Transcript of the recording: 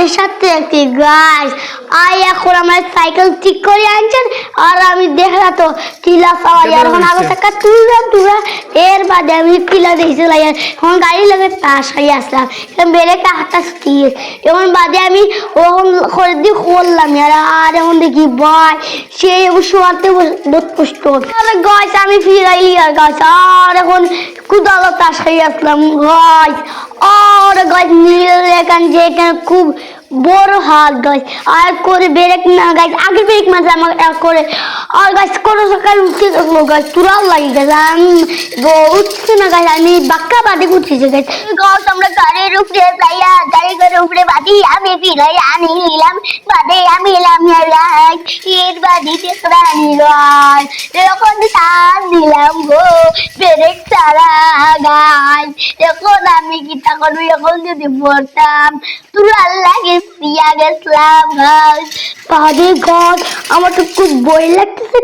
আপনাদের সাথে একটি গাছ এখন আমার সাইকেল ঠিক করে আনছেন আর আমি দেখা তো টিলা সবাই আর এখন আগে টাকা তুললাম এর বাদে আমি টিলা দেখেছি এখন গাড়ি লাগে তার সারি আসলাম বেড়ে হাতটা স্থির এখন বাদে আমি ওখান খরিদি করলাম আর এখন দেখি ভাই সেই শোয়াতে বহুত কষ্ট গাছ আমি ফিরাইলি আর গাছ আর এখন কুদালো তার সারি আসলাম গাছ আর গাছ নীল এখান যে এখানে খুব বড় হাত গাছ আর করে ব্রেক না গাছ আগে ব্রেক মাঝে আমার করে আর গাছ কোনো সকাল উঠতে থাকলো গাছ তুরাও লাগে গেছে আমি উঠছে না গাছ আমি বাক্কা বাদে উঠেছে গাছ গাছ আমরা গাড়ির উপরে যাইয়া গাড়ির উপরে বাদি আমি ফিরাই আনি নিলাম বাদে আমি এলাম এর বাদিতে প্রাণী গাছ এরকম টান দিলাম গো ব্রেক ছাড়া গাছ এখন আমি কি তা করবো এখন যদি পড়তাম তুরা লাগে পিয়া গেছিলাম গাছ বাদে গাছ আমার তো খুব বই লাগতেছে